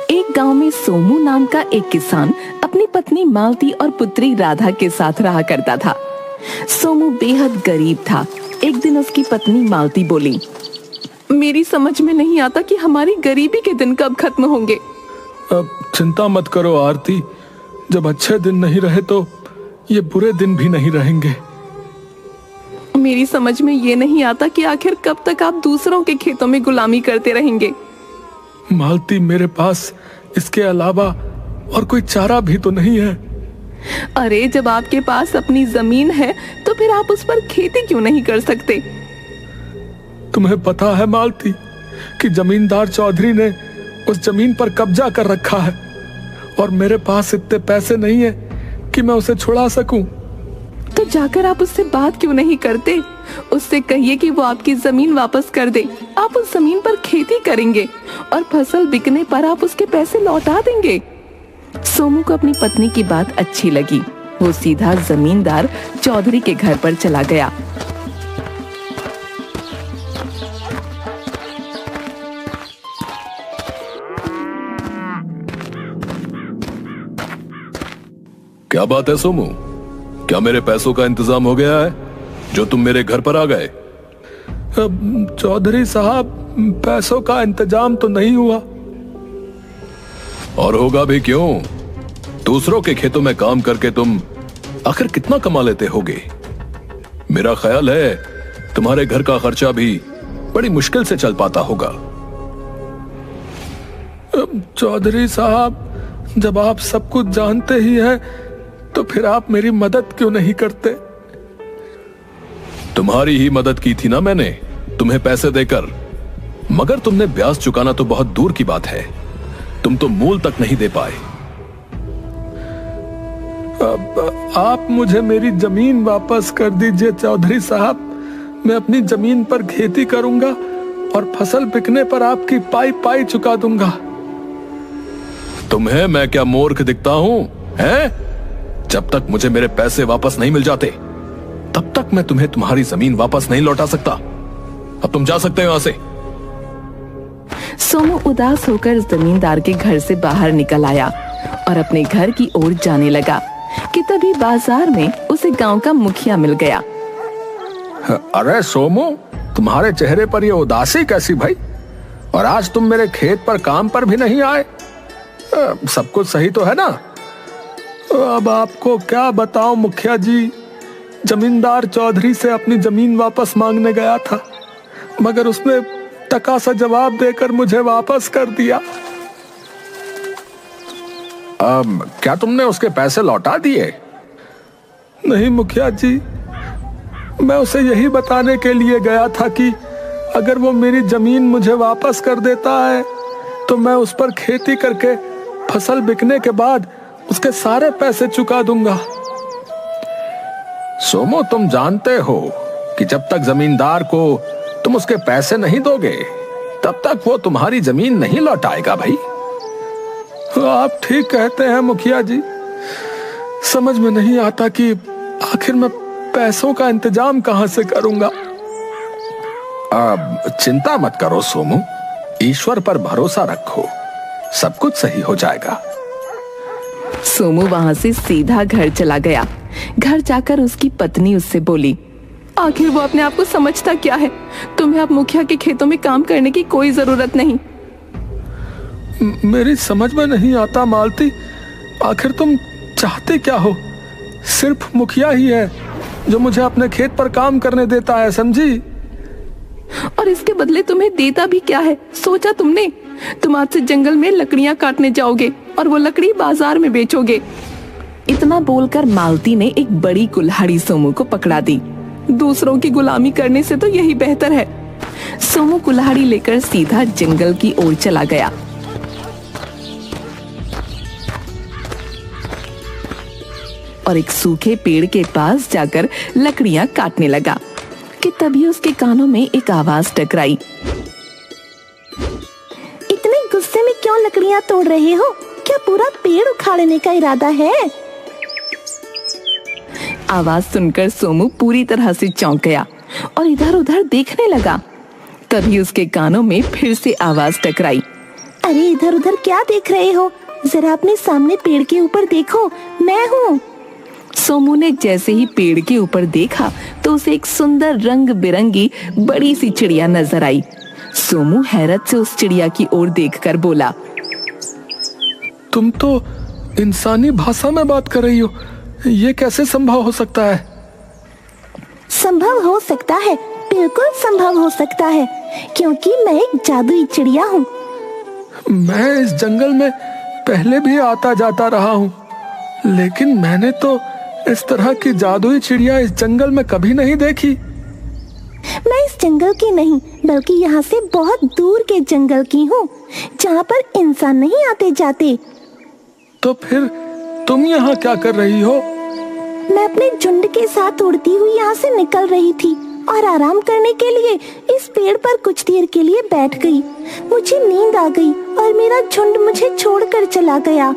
एक गांव में सोमू नाम का एक किसान अपनी पत्नी मालती और पुत्री राधा के साथ रहा करता था। सोमू बेहद गरीब था। एक दिन उसकी पत्नी मालती बोली, मेरी समझ में नहीं आता कि हमारी गरीबी के दिन कब खत्म होंगे। अब चिंता मत करो आरती, जब अच्छे दिन नहीं रहे तो ये बुरे दिन भी नहीं रहेंगे। मेरी समझ में ये नहीं आता कि आखिर कब तक आप दूसरों के खेतों में गुलामी करते रहेंगे। मालती, मेरे पास इसके अलावा और कोई चारा भी तो नहीं है। अरे जब आपके पास अपनी जमीन है तो फिर आप उस पर खेती क्यों नहीं कर सकते? तुम्हें पता है मालती कि जमींदार चौधरी ने उस जमीन पर कब्जा कर रखा है और मेरे पास इतने पैसे नहीं है कि मैं उसे छुड़ा सकूं। तो जाकर आप उससे बात क्यों नहीं करते? उससे कहिए कि वो आपकी जमीन वापस कर दे। आप उस जमीन पर खेती करेंगे और फसल बिकने पर आप उसके पैसे लौटा देंगे। सोमू को अपनी पत्नी की बात अच्छी लगी। वो सीधा जमींदार चौधरी के घर पर चला गया। क्या बात है सोमू, क्या मेरे पैसों का इंतजाम हो गया है जो तुम मेरे घर पर आ गए? चौधरी साहब, पैसों का इंतजाम तो नहीं हुआ। और होगा भी क्यों? दूसरों के खेतों में काम करके तुम आखिर कितना कमा लेते होगे? मेरा ख्याल है तुम्हारे घर का खर्चा भी बड़ी मुश्किल से चल पाता होगा। चौधरी साहब, जब आप सब कुछ जानते ही हैं तो फिर आप मेरी मदद क्यों नहीं करते? तुम्हारी ही मदद की थी ना मैंने, तुम्हें पैसे देकर, मगर तुमने ब्याज चुकाना तो बहुत दूर की बात है, तुम तो मूल तक नहीं दे पाए। अब आप मुझे मेरी जमीन वापस कर दीजिए चौधरी साहब। मैं अपनी जमीन पर खेती करूंगा और फसल बिकने पर आपकी पाई पाई चुका दूंगा। तुम्हें मैं क्या मूर्ख दिखता हूं, हैं? जब तक मुझे मेरे पैसे वापस नहीं मिल जाते तब तक मैं तुम्हें तुम्हारी जमीन वापस नहीं लौटा सकता। अब तुम जा सकते हो यहां से। सोमू उदास होकर जमींदार के घर से बाहर निकल आया और अपने घर की ओर जाने लगा कि तभी बाजार में उसे गांव का मुखिया मिल गया। अरे सोमू, तुम्हारे चेहरे पर ये उदासी कैसी भाई? और आज तुम मेरे खेत पर काम पर भी नहीं आए। सब कुछ सही तो है ना? अब आपको क्या बताऊं मुखिया जी, जमींदार चौधरी से अपनी जमीन वापस मांगने गया था, मगर उसने टका सा जवाब देकर मुझे वापस कर दिया। क्या तुमने उसके पैसे लौटा दिए? नहीं मुखिया जी, मैं उसे यही बताने के लिए गया था कि अगर वो मेरी जमीन मुझे वापस कर देता है तो मैं उस पर खेती करके फसल बिकने के बाद उसके सारे पैसे चुका दूंगा। सोमो, तुम जानते हो कि जब तक जमींदार को तुम उसके पैसे नहीं दोगे तब तक वो तुम्हारी जमीन नहीं लौटाएगा भाई। आप ठीक कहते हैं मुखिया जी। समझ में नहीं आता कि आखिर मैं पैसों का इंतजाम कहां से करूंगा। अब चिंता मत करो सोमू, ईश्वर पर भरोसा रखो, सब कुछ सही हो जाएगा। सोमू वहां से सीधा घर चला गया। घर जाकर उसकी पत्नी उससे बोली, आखिर वो अपने आप को समझता क्या है? तुम्हें अब मुखिया के खेतों में काम करने की कोई जरूरत नहीं। मेरी समझ में नहीं आता मालती, आखिर तुम चाहते क्या हो? सिर्फ मुखिया ही है जो मुझे अपने खेत पर काम करने देता है, समझी? और इसके बदले तुम्हें देता भी क्या है, सोचा तुमने? तुम आज से जंगल में लकड़ियां काटने जाओगे और वो लकड़ी बाजार में बेचोगे। इतना बोलकर मालती ने एक बड़ी कुल्हाड़ी सोमू को पकड़ा दी। दूसरों की गुलामी करने से तो यही बेहतर है। सोमू कुल्हाड़ी लेकर सीधा जंगल की ओर चला गया। और एक सूखे पेड़ के पास जाकर लकड़ियां काटने लगा कि तभी उसके कानों में एक आवाज टकराई। इतने गुस्से में क्यों लकड़ियां तोड़ रहे हो? क्या पूरा पेड़ उखाड़ने का इरादा है? आवाज सुनकर सोमू पूरी तरह से चौंक गया और इधर उधर देखने लगा। तभी उसके कानों में फिर से आवाज टकराई। अरे इधर उधर क्या देख रहे हो? जरा अपने सामने पेड़ के ऊपर देखो, मैं हूँ। सोमू ने जैसे ही पेड़ के ऊपर देखा तो उसे एक सुंदर रंग बिरंगी बड़ी सी चिड़िया नजर आई। सोमू हैरत से उस चिड़िया की ओर देखकर बोला, तुम तो इंसानी भाषा में बात कर रही हो, ये कैसे संभव हो सकता है? संभव हो सकता है, बिल्कुल संभव हो सकता है, क्योंकि मैं एक जादुई चिड़िया हूँ। मैं इस जंगल में पहले भी आता जाता रहा हूँ, लेकिन मैंने तो इस तरह की जादुई चिड़िया इस जंगल में कभी नहीं देखी। मैं इस जंगल की नहीं, बल्कि यहाँ से बहुत दूर के जंगल की हूँ, जहाँ पर इंसान नहीं आते जाते। तो फिर तुम यहाँ क्या कर रही हो? मैं अपने झुंड के साथ उड़ती हुई यहाँ से निकल रही थी और आराम करने के लिए इस पेड़ पर कुछ देर के लिए बैठ गई। मुझे नींद आ गई और मेरा झुंड मुझे छोड़कर चला गया।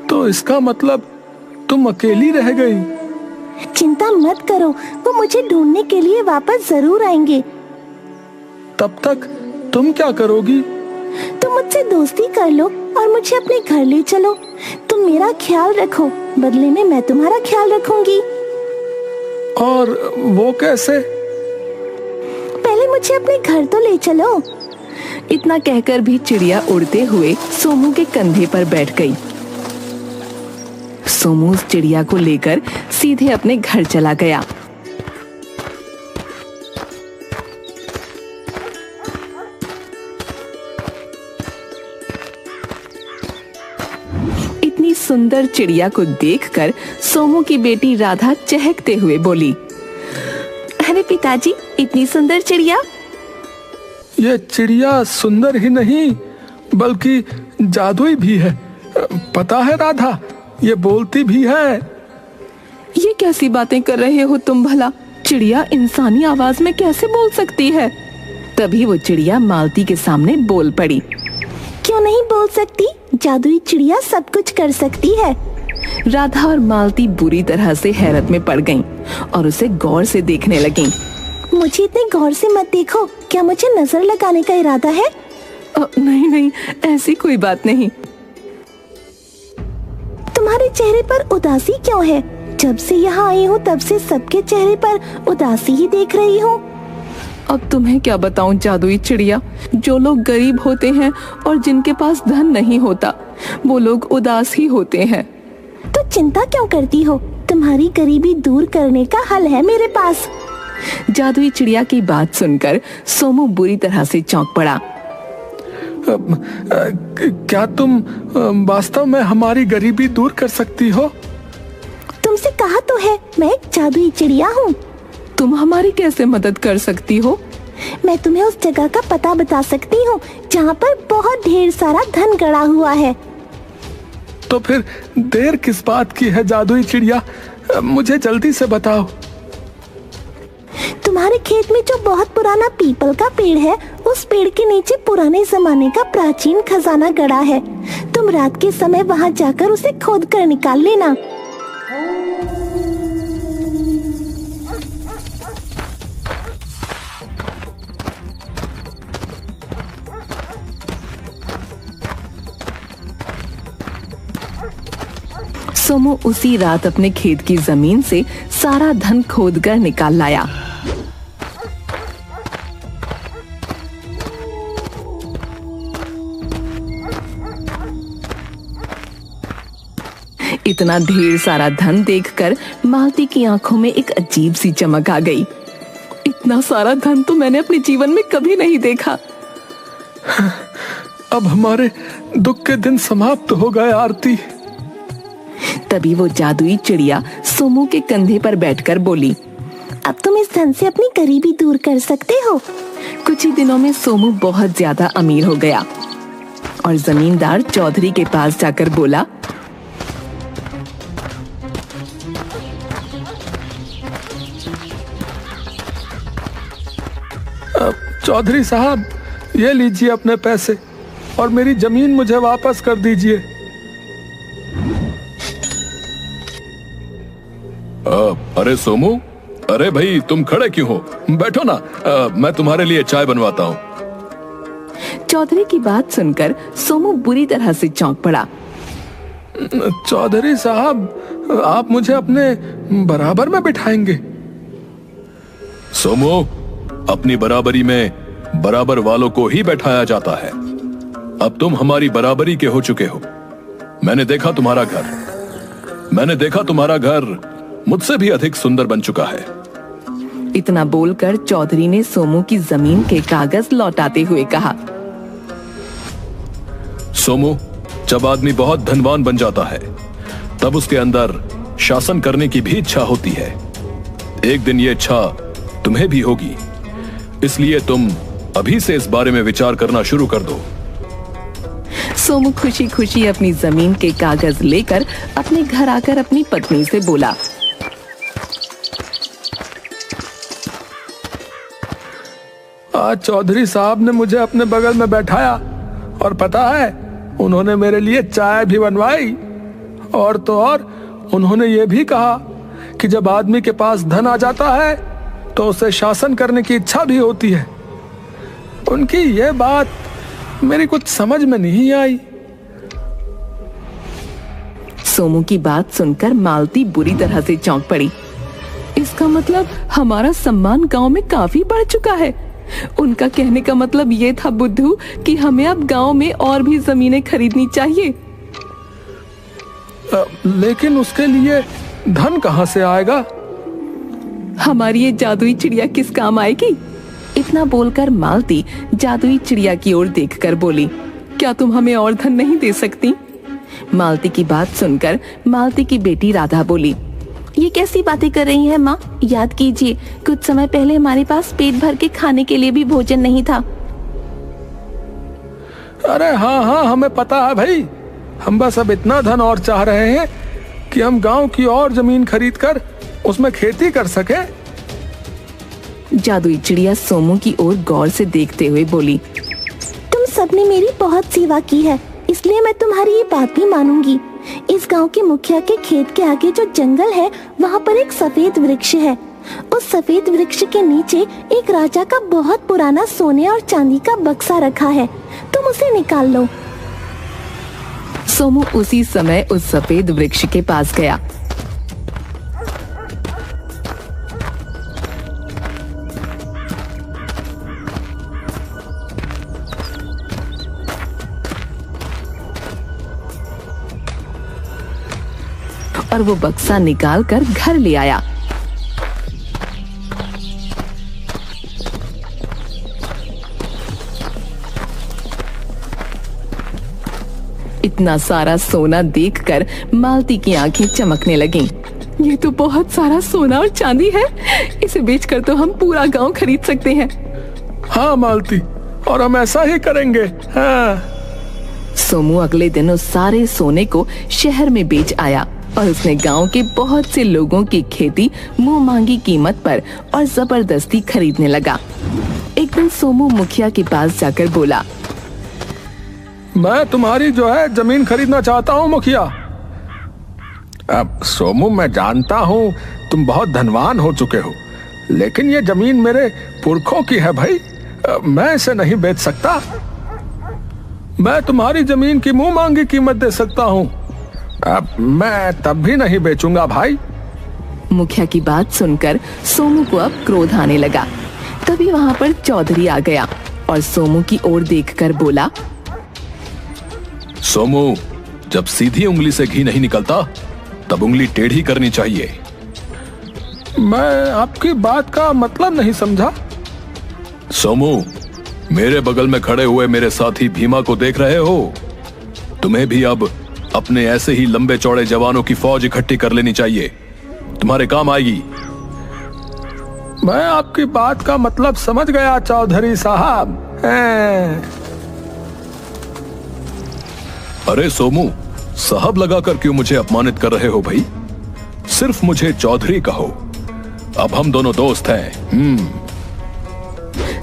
तो इसका मतलब तुम अकेली रह गई? चिंता मत करो, वो मुझे ढूंढने के लिए वापस जरूर आएंगे। तब तक तुम क्या करोगी? तुम मुझसे दोस्ती कर लो और मुझे अपने घर ले चलो। तुम मेरा ख्याल रखो, बदले में मैं तुम्हारा ख्याल रखूंगी। और वो कैसे? पहले मुझे अपने घर तो ले चलो। इतना कहकर भी चिड़िया उड़ते हुए सोमू के कंधे पर बैठ गई। सोमू उस चिड़िया को लेकर सीधे अपने घर चला गया। इतनी सुंदर चिड़िया को देखकर सोमू की बेटी राधा चहकते हुए बोली, अरे पिताजी, इतनी सुंदर चिड़िया। ये चिड़िया सुंदर ही नहीं बल्कि जादुई भी है। पता है राधा, ये बोलती भी है। ये कैसी बातें कर रहे हो तुम भला? चिड़िया इंसानी आवाज में कैसे बोल सकती है? तभी वो चिड़िया मालती के सामने बोल पड़ी। क्यों नहीं बोल सकती? जादुई चिड़िया सब कुछ कर सकती है। राधा और मालती बुरी तरह से हैरत में पड़ गईं और उसे गौर से देखने लगीं। मुझे इतने गौर से मत देखो, क्या मुझे नजर लगाने का इरादा है? नहीं नहीं, ऐसी कोई बात नहीं। तुम्हारे चेहरे पर उदासी क्यों है? जब से यहाँ आई हूँ तब से सबके चेहरे पर उदासी ही देख रही हूँ। अब तुम्हें क्या बताऊं जादुई चिड़िया, जो लोग गरीब होते हैं और जिनके पास धन नहीं होता, वो लोग उदास ही होते हैं। तो चिंता क्यों करती हो? तुम्हारी गरीबी दूर करने का हल है मेरे पास। जादुई चिड़िया की बात सुनकर सोमू बुरी तरह से चौंक पड़ा। क्या तुम वास्तव में हमारी गरीबी दूर कर सकती हो? तुमसे कहा तो है, मैं एक जादुई चिड़िया हूँ। तुम हमारी कैसे मदद कर सकती हो? मैं तुम्हें उस जगह का पता बता सकती हूँ जहाँ पर बहुत ढेर सारा धन गड़ा हुआ है। तो फिर देर किस बात की है जादुई चिड़िया, मुझे जल्दी से बताओ। तुम्हारे खेत में जो बहुत पुराना पीपल का पेड़ है, उस पेड़ के नीचे पुराने जमाने का प्राचीन खजाना गड़ा है। तुम रात के समय वहाँ जाकर उसे खोद कर निकाल लेना। सोमू उसी रात अपने खेत की जमीन से सारा धन खोदकर निकाल लाया। इतना ढेर सारा धन देखकर मालती की आंखों में एक अजीब सी चमक आ गई। इतना सारा धन तो मैंने अपने जीवन में कभी नहीं देखा। अब हमारे दुख के दिन समाप्त हो गए आरती। तभी वो जादुई चिड़िया सोमू के कंधे पर बैठकर बोली, अब तुम इस धन से अपनी गरीबी दूर कर सकते हो। कुछ ही दिनों में सोमू बहुत ज्यादा अमीर हो गया और जमींदार चौधरी के पास जाकर बोला, चौधरी साहब, ये लीजिए अपने पैसे और मेरी जमीन मुझे वापस कर दीजिए। अरे सोमू, अरे भाई तुम खड़े क्यों हो? बैठो ना, मैं तुम्हारे लिए चाय बनवाता हूँ। चौधरी की बात सुनकर सोमू बुरी तरह से चौंक पड़ा। चौधरी साहब, आप मुझे अपने बराबर में बिठाएंगे? सोमू, अपनी बराबरी में बराबर वालों को ही बैठाया जाता है। अब तुम हमारी बराबरी के हो चुके हो। मैंने देखा तुम्हारा घर मुझसे भी अधिक सुंदर बन चुका है। इतना बोलकर चौधरी ने सोमू की जमीन के कागज लौटाते हुए कहा। सोमू, जब आदमी बहुत धनवान बन जाता है तब उसके अंदर शासन करने की भी इच्छा होती है। एक दिन ये इच्छा तुम्हें भी होगी, इसलिए तुम अभी से इस बारे में विचार करना शुरू कर दो। सोमू खुशी खुशी अपनी जमीन के कागज लेकर अपने घर आकर अपनी पत्नी से बोला। आज चौधरी साहब ने मुझे अपने बगल में बैठाया और पता है, उन्होंने मेरे लिए चाय भी बनवाई। और तो और उन्होंने ये भी कहा कि जब आदमी के पास धन आ जाता है तो उसे शासन करने की इच्छा भी होती है। उनकी ये बात मेरी कुछ समझ में नहीं आई। सोमू की बात सुनकर मालती बुरी तरह से चौंक पड़ी। इसका मतलब हमारा सम्मान गांव में काफी बढ़ चुका है। उनका कहने का मतलब ये था बुद्धू कि हमें अब गांव में और भी जमीनें खरीदनी चाहिए। लेकिन उसके लिए धन कहाँ से आएगा? हमारी ये जादुई चिड़िया किस काम आएगी? इतना बोलकर मालती जादुई चिड़िया की ओर देखकर बोली, क्या तुम हमें और धन नहीं दे सकती? मालती की बात सुनकर मालती की बेटी राधा बोली, ये कैसी बातें कर रही हैं माँ? याद कीजिए, कुछ समय पहले हमारे पास पेट भर के खाने के लिए भी भोजन नहीं था। अरे हाँ, हमें पता है भाई। हम बस अब इतना धन और चाह रहे हैं कि हम गांव की और जमीन खरीद कर उसमें खेती कर सके। जादुई चिड़िया सोमू की ओर गौर से देखते हुए बोली, तुम सबने मेरी बहुत सेवा की है, इसलिए मैं तुम्हारी ये बात भी मानूंगी। इस गांव के मुखिया के खेत के आगे जो जंगल है, वहाँ पर एक सफेद वृक्ष है। उस सफेद वृक्ष के नीचे एक राजा का बहुत पुराना सोने और चांदी का बक्सा रखा है, तुम उसे निकाल लो। सोमू उसी समय उस सफेद वृक्ष के पास गया। और वो बक्सा निकाल कर घर ले आया। इतना सारा सोना देखकर मालती की आंखें चमकने लगीं। ये तो बहुत सारा सोना और चांदी है, इसे बेचकर तो हम पूरा गांव खरीद सकते हैं। हाँ मालती, और हम ऐसा ही करेंगे। हाँ। सोमू अगले दिन उस सारे सोने को शहर में बेच आया और उसने गांव के बहुत से लोगों की खेती मुंह मांगी कीमत पर और जबरदस्ती खरीदने लगा। एक दिन सोमू मुखिया के पास जाकर बोला, मैं तुम्हारी जो है जमीन खरीदना चाहता हूँ मुखिया। अब सोमू, मैं जानता हूँ तुम बहुत धनवान हो चुके हो, लेकिन ये जमीन मेरे पुरखों की है भाई, मैं इसे नहीं बेच सकता। मैं तुम्हारी जमीन की मुंह मांगी कीमत दे सकता हूँ। अब मैं तब भी नहीं बेचूंगा भाई। मुखिया की बात सुनकर सोमू को अब क्रोध आने लगा। तभी वहाँ पर चौधरी आ गया और सोमू की ओर देखकर बोला, सोमू, जब सीधी उंगली से घी नहीं निकलता तब उंगली टेढ़ी करनी चाहिए। मैं आपकी बात का मतलब नहीं समझा। सोमू, मेरे बगल में खड़े हुए मेरे साथी भीमा को देख रहे हो? तुम्हें भी अब अपने ऐसे ही लंबे चौड़े जवानों की फौज इकट्ठी कर लेनी चाहिए, तुम्हारे काम आएगी। मैं आपकी बात का मतलब समझ गया चौधरी साहब। अरे सोमू, साहब लगाकर क्यों मुझे अपमानित कर रहे हो भाई? सिर्फ मुझे चौधरी कहो, अब हम दोनों दोस्त हैं।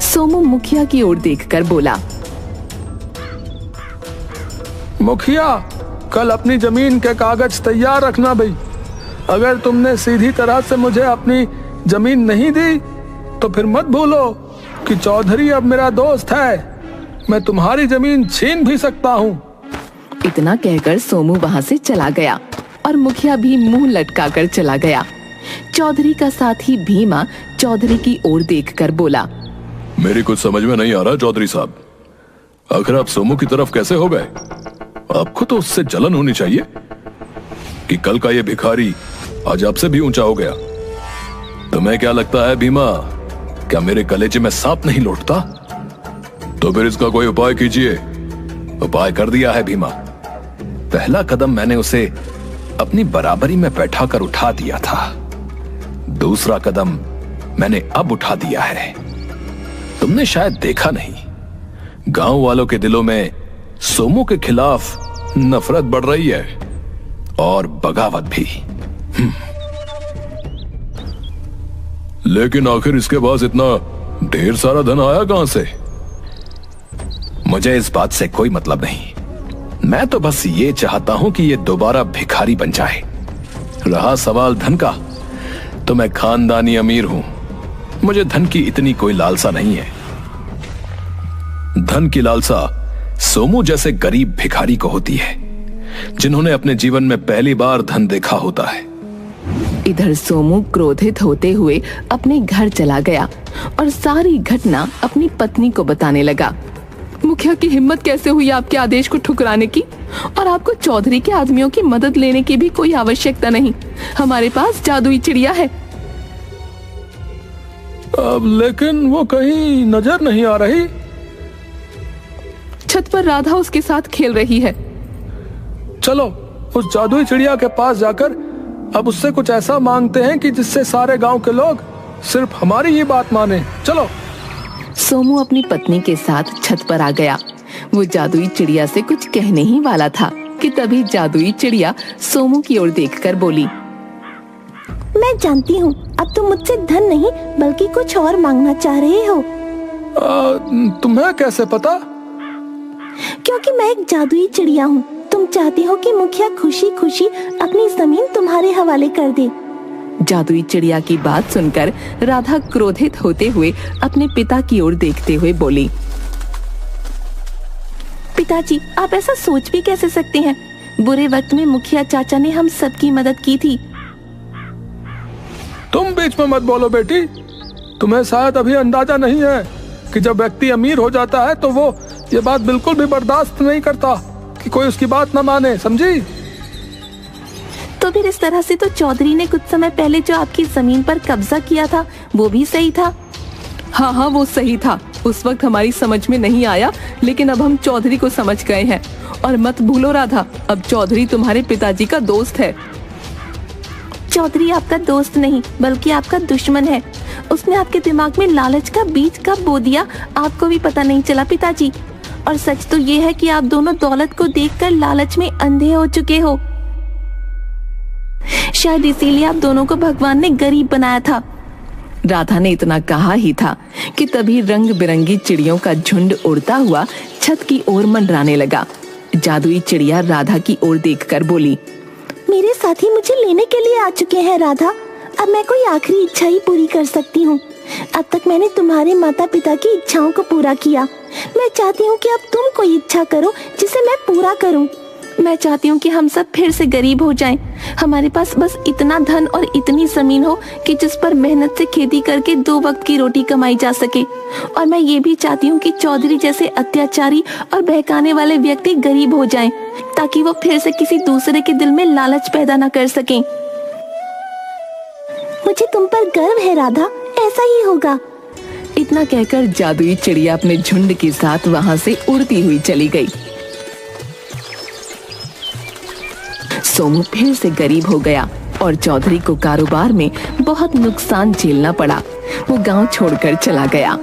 सोमू मुखिया की ओर देखकर बोला, मुखिया, कल अपनी जमीन के कागज तैयार रखना भाई। अगर तुमने सीधी तरह से मुझे अपनी जमीन नहीं दी तो फिर मत भूलो कि चौधरी अब मेरा दोस्त है। मैं तुम्हारी जमीन छीन भी सकता हूँ। इतना कहकर सोमू वहां से चला गया और मुखिया भी मुंह लटकाकर चला गया। चौधरी का साथी भीमा चौधरी की ओर देखकर बोला, मेरी कुछ समझ में नहीं आ रहा चौधरी साहब, आखिर आप सोमू की तरफ कैसे हो गए? आपको तो उससे जलन होनी चाहिए कि कल का ये भिखारी आज आपसे भी ऊंचा हो गया। तुम्हें क्या लगता है भीमा, क्या मेरे कलेजे में सांप नहीं लौटता? तो फिर इसका कोई उपाय कीजिए। उपाय कर दिया है भीमा। पहला कदम मैंने उसे अपनी बराबरी में बैठाकर उठा दिया था, दूसरा कदम मैंने अब उठा दिया है। तुमने शायद देखा नहीं, गांव वालों के दिलों में सोमू के खिलाफ नफरत बढ़ रही है और बगावत भी। लेकिन आखिर इसके पास इतना ढेर सारा धन आया कहां से? मुझे इस बात से कोई मतलब नहीं, मैं तो बस ये चाहता हूं कि ये दोबारा भिखारी बन जाए। रहा सवाल धन का, तो मैं खानदानी अमीर हूं, मुझे धन की इतनी कोई लालसा नहीं है। धन की लालसा सोमू जैसे गरीब भिखारी को होती है, जिन्होंने अपने जीवन में पहली बार धन देखा होता है। इधर सोमू क्रोधित होते हुए अपने घर चला गया और सारी घटना अपनी पत्नी को बताने लगा। मुखिया की हिम्मत कैसे हुई आपके आदेश को ठुकराने की? और आपको चौधरी के आदमियों की मदद लेने की भी कोई आवश्यकता नहीं, हमारे पास जादुई चिड़िया है। अब लेकिन वो कहीं नजर नहीं आ रही। छत पर राधा उसके साथ खेल रही है। चलो उस जादुई चिड़िया के पास जाकर अब उससे कुछ ऐसा मांगते हैं कि जिससे सारे गांव के लोग सिर्फ हमारी ही बात माने। चलो। सोमू अपनी पत्नी के साथ छत पर आ गया। वो जादुई चिड़िया से कुछ कहने ही वाला था कि तभी जादुई चिड़िया सोमू की ओर देखकर बोली, मैं जानती हूँ अब तुम मुझसे धन नहीं बल्कि कुछ और मांगना चाह रहे हो। तुम्हें कैसे पता? क्योंकि मैं एक जादुई चिड़िया हूँ। तुम चाहती हो कि मुखिया खुशी खुशी अपनी जमीन तुम्हारे हवाले कर दे। जादुई चिड़िया की बात सुनकर राधा क्रोधित होते हुए अपने पिता की ओर देखते हुए बोली, पिताजी आप ऐसा सोच भी कैसे सकते हैं? बुरे वक्त में मुखिया चाचा ने हम सबकी मदद की थी। तुम बीच में मत बोलो बेटी, तुम्हें शायद अभी अंदाजा नहीं है कि जब व्यक्ति अमीर हो जाता है तो वो ये बात बिल्कुल भी बर्दाश्त नहीं करता कि कोई उसकी बात न माने, समझी? तो फिर इस तरह से तो चौधरी ने कुछ समय पहले जो आपकी जमीन पर कब्जा किया था वो भी सही था। हाँ वो सही था, उस वक्त हमारी समझ में नहीं आया, लेकिन अब हम चौधरी को समझ गए हैं। और मत भूलो राधा, अब चौधरी तुम्हारे पिताजी का दोस्त है। चौधरी आपका दोस्त नहीं बल्कि आपका दुश्मन है। उसने आपके दिमाग में लालच का बीज कब बो दिया आपको भी पता नहीं चला पिताजी। और सच तो ये है कि आप दोनों दौलत को देखकर लालच में अंधे हो चुके हो। शायद इसीलिए आप दोनों को भगवान ने गरीब बनाया था। राधा ने इतना कहा ही था कि तभी रंग बिरंगी चिड़ियों का झुंड उड़ता हुआ छत की ओर मंडराने लगा। जादुई चिड़िया राधा की ओर देखकर बोली, मेरे साथी मुझे लेने के लिए आ चुके हैं राधा। अब मैं कोई आखिरी इच्छा ही पूरी कर सकती हूँ। अब तक मैंने तुम्हारे माता पिता की इच्छाओं को पूरा किया। मैं चाहती हूँ कि अब तुम कोई इच्छा करो जिसे मैं पूरा करूँ। मैं चाहती हूँ कि हम सब फिर से गरीब हो जाएं। हमारे पास बस इतना धन और इतनी जमीन हो कि जिस पर मेहनत से खेती करके 2 वक्त की रोटी कमाई जा सके। और मैं ये भी चाहती हूँ कि चौधरी जैसे अत्याचारी और बहकाने वाले व्यक्ति गरीब हो जाएं, ताकि वो फिर से किसी दूसरे के दिल में लालच पैदा न कर सकें। मुझे तुम पर गर्व है राधा, ऐसा ही होगा। इतना कहकर जादुई चिड़िया अपने झुंड के साथ वहां से उड़ती हुई चली गई। सोमू फिर से गरीब हो गया और चौधरी को कारोबार में बहुत नुकसान झेलना पड़ा। वो गांव छोड़कर चला गया।